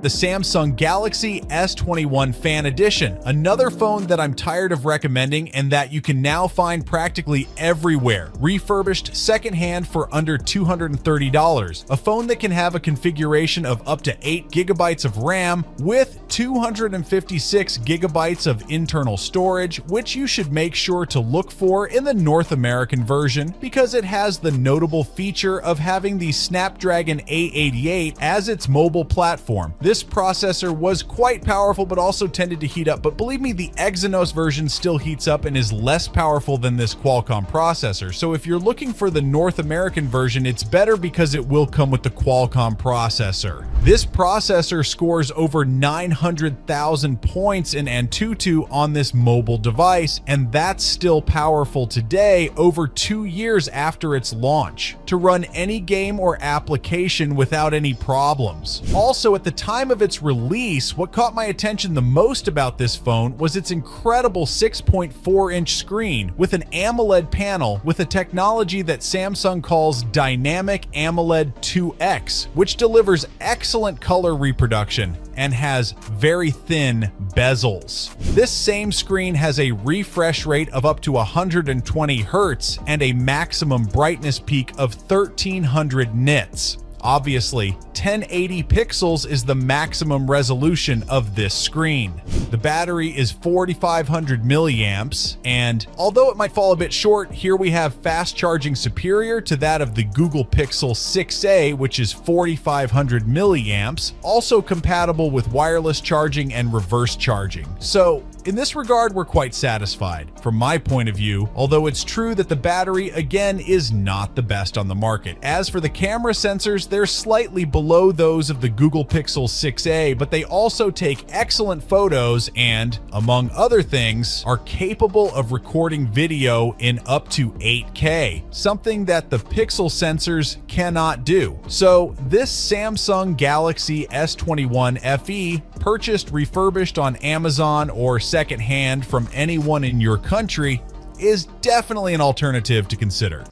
the Samsung Galaxy S21 Fan Edition, another phone that I'm tired of recommending and that you can now find practically everywhere, refurbished secondhand for under $230. A phone that can have a configuration of up to 8 gigabytes of RAM with 256 gigabytes of internal storage, which you should make sure to look for in the North American version because it has the notable feature of having the Snapdragon 888 as its mobile platform. This processor was quite powerful but also tended to heat up, but believe me, the Exynos version still heats up and is less powerful than this Qualcomm processor. So if you're looking for the North American version, it's better because it will come with the Qualcomm processor. This processor scores over 900,000 points in Antutu on this mobile device, and that's still powerful today, over 2 years after its launch, to run any game or application without any problems. Also, at the time of its release, what caught my attention the most about this phone was its incredible 6.4-inch screen with an AMOLED panel with a technology that Samsung calls Dynamic AMOLED 2X, which delivers excellent color reproduction and has very thin bezels. This same screen has a refresh rate of up to 120 Hz and a maximum brightness peak of 1300 nits. Obviously, 1080 pixels is the maximum resolution of this screen. The battery is 4500 milliamps, and although it might fall a bit short, here we have fast charging superior to that of the Google Pixel 6a, which is 4500 milliamps, also compatible with wireless charging and reverse charging. So, in this regard, we're quite satisfied from my point of view, although it's true that the battery, again, is not the best on the market. As for the camera sensors, they're slightly below those of the Google Pixel 6a, but they also take excellent photos and, among other things, are capable of recording video in up to 8K, something that the Pixel sensors cannot do. So this Samsung Galaxy S21 FE, purchased refurbished on Amazon or secondhand from anyone in your country, is definitely an alternative to consider.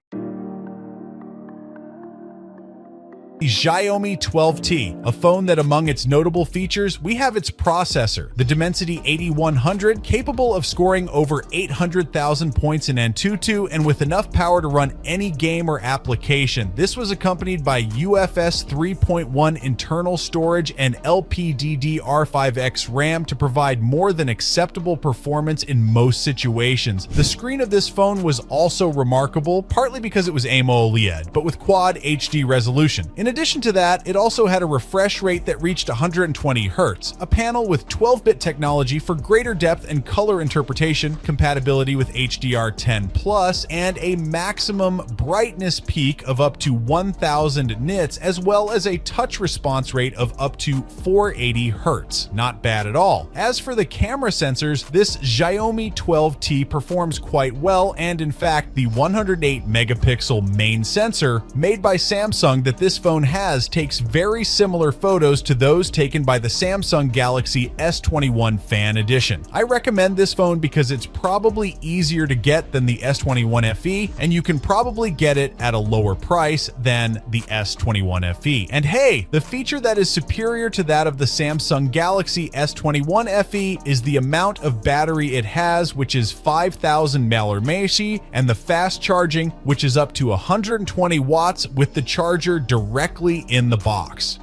The Xiaomi 12T, a phone that among its notable features, we have its processor, the Dimensity 8100, capable of scoring over 800,000 points in Antutu and with enough power to run any game or application. This was accompanied by UFS 3.1 internal storage and LPDDR5X RAM to provide more than acceptable performance in most situations. The screen of this phone was also remarkable, partly because it was AMOLED, but with Quad HD resolution. In addition to that, it also had a refresh rate that reached 120 Hz, a panel with 12-bit technology for greater depth and color interpretation, compatibility with HDR10+, and a maximum brightness peak of up to 1000 nits, as well as a touch response rate of up to 480 Hz. Not bad at all. As for the camera sensors, this Xiaomi 12T performs quite well, and in fact, the 108 megapixel main sensor made by Samsung that this phone has takes very similar photos to those taken by the Samsung Galaxy S21 Fan Edition. I recommend this phone because it's probably easier to get than the S21 FE, and you can probably get it at a lower price than the S21 FE. And hey, the feature that is superior to that of the Samsung Galaxy S21 FE is the amount of battery it has, which is 5000 mAh, and the fast charging, which is up to 120 watts with the charger directly in the box.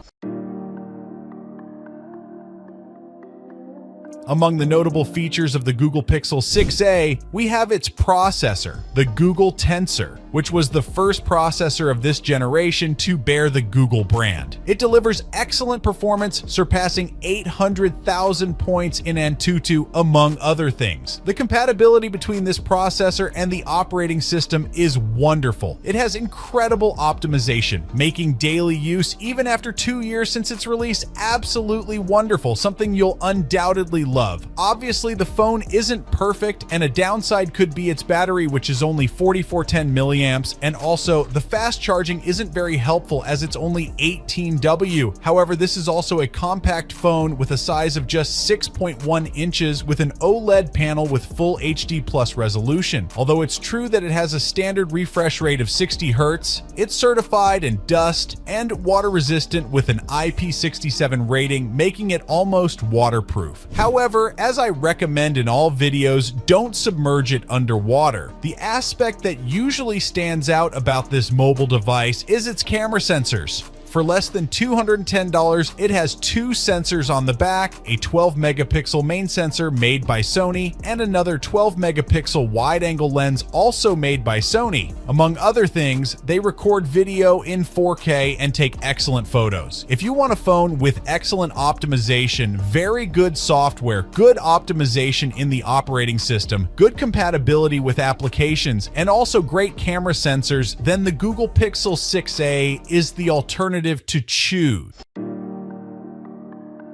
Among the notable features of the Google Pixel 6a, we have its processor, the Google Tensor, which was the first processor of this generation to bear the Google brand. It delivers excellent performance, surpassing 800,000 points in Antutu, among other things. The compatibility between this processor and the operating system is wonderful. It has incredible optimization, making daily use, even after 2 years since its release, absolutely wonderful, something you'll undoubtedly love. Obviously, the phone isn't perfect, and a downside could be its battery, which is only 4410 mAh milliamps, and also the fast charging isn't very helpful as it's only 18W. However, this is also a compact phone with a size of just 6.1 inches with an OLED panel with full HD plus resolution. Although it's true that it has a standard refresh rate of 60 Hz, it's certified in dust and water resistant with an IP67 rating, making it almost waterproof. However, as I recommend in all videos, don't submerge it underwater. The aspect that usually stands out about this mobile device is its camera sensors. For less than $210, it has two sensors on the back, a 12 megapixel main sensor made by Sony, and another 12 megapixel wide-angle lens also made by Sony. Among other things, they record video in 4K and take excellent photos. If you want a phone with excellent optimization, very good software, good optimization in the operating system, good compatibility with applications, and also great camera sensors, then the Google Pixel 6a is the alternative to choose.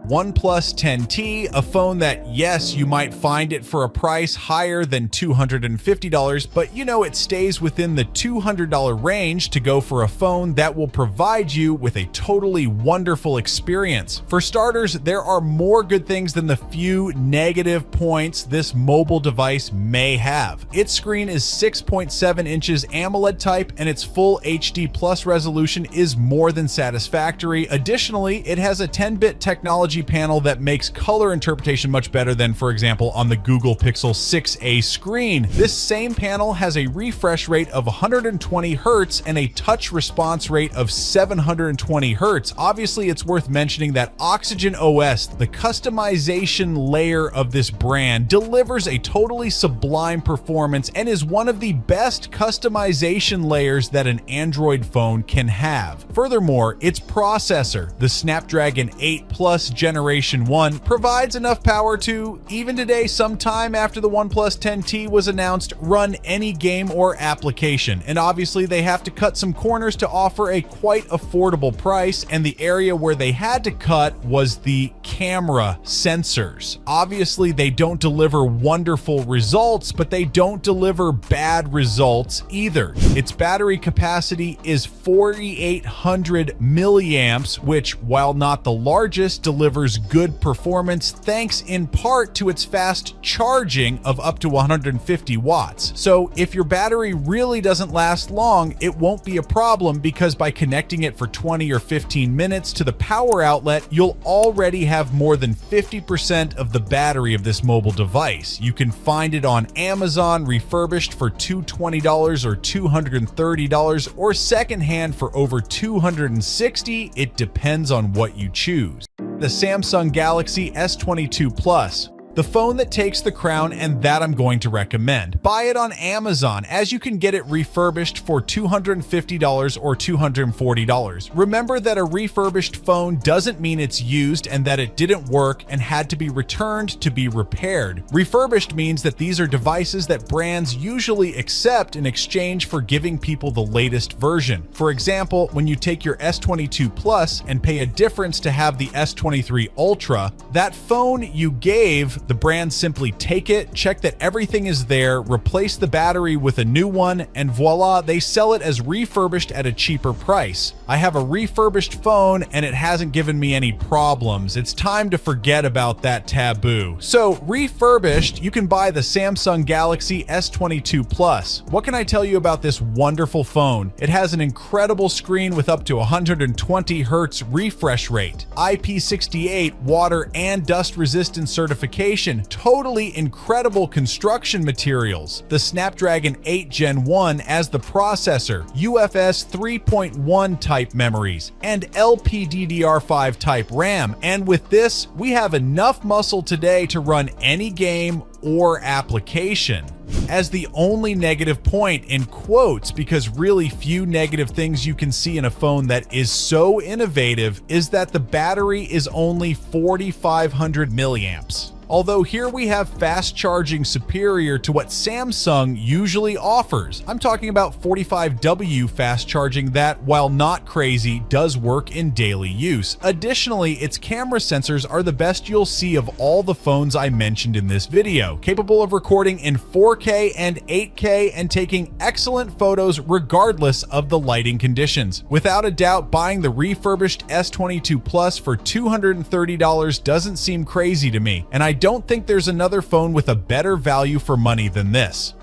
OnePlus 10T, a phone that, yes, you might find it for a price higher than $250, but you know it stays within the $200 range to go for a phone that will provide you with a totally wonderful experience. For starters, there are more good things than the few negative points this mobile device may have. Its screen is 6.7 inches AMOLED type, and its full HD plus resolution is more than satisfactory. Additionally, it has a 10-bit technology panel that makes color interpretation much better than, for example, on the Google Pixel 6a screen. This same panel has a refresh rate of 120 Hz and a touch response rate of 720 Hz. Obviously, it's worth mentioning that Oxygen OS, the customization layer of this brand, delivers a totally sublime performance and is one of the best customization layers that an Android phone can have. Furthermore, its processor, the Snapdragon 8 Plus Generation 1, provides enough power to, even today, sometime after the OnePlus 10T was announced, run any game or application. And obviously they have to cut some corners to offer a quite affordable price, and the area where they had to cut was the camera sensors. Obviously they don't deliver wonderful results, but they don't deliver bad results either. Its battery capacity is 4,800 milliamps, which, while not the largest, delivers good performance thanks in part to its fast charging of up to 150 watts. So if your battery really doesn't last long, it won't be a problem, because by connecting it for 20 or 15 minutes to the power outlet, you'll already have more than 50% of the battery of this mobile device. You can find it on Amazon refurbished for $220 or $230, or secondhand for over $260. It depends on what you choose. The Samsung Galaxy S22 Plus, the phone that takes the crown and that I'm going to recommend. Buy it on Amazon, as you can get it refurbished for $250 or $240. Remember that a refurbished phone doesn't mean it's used and that it didn't work and had to be returned to be repaired. Refurbished means that these are devices that brands usually accept in exchange for giving people the latest version. For example, when you take your S22 Plus and pay a difference to have the S23 Ultra, that phone you gave, the brands simply take it, check that everything is there, replace the battery with a new one, and voila, they sell it as refurbished at a cheaper price. I have a refurbished phone and it hasn't given me any problems. It's time to forget about that taboo. So, refurbished, you can buy the Samsung Galaxy S22 Plus. What can I tell you about this wonderful phone? It has an incredible screen with up to 120 Hz refresh rate, IP68 water and dust resistant certification, totally incredible construction materials, the Snapdragon 8 Gen 1 as the processor, UFS 3.1 type memories, and LPDDR5 type RAM. And with this, we have enough muscle today to run any game or application. As the only negative point, in quotes, because really few negative things you can see in a phone that is so innovative, is that the battery is only 4,500 milliamps. although here we have fast charging superior to what Samsung usually offers. I'm talking about 45W fast charging that, while not crazy, does work in daily use. Additionally, its camera sensors are the best you'll see of all the phones I mentioned in this video, capable of recording in 4K and 8K and taking excellent photos regardless of the lighting conditions. Without a doubt, buying the refurbished S22 Plus for $230 doesn't seem crazy to me, and I don't think there's another phone with a better value for money than this.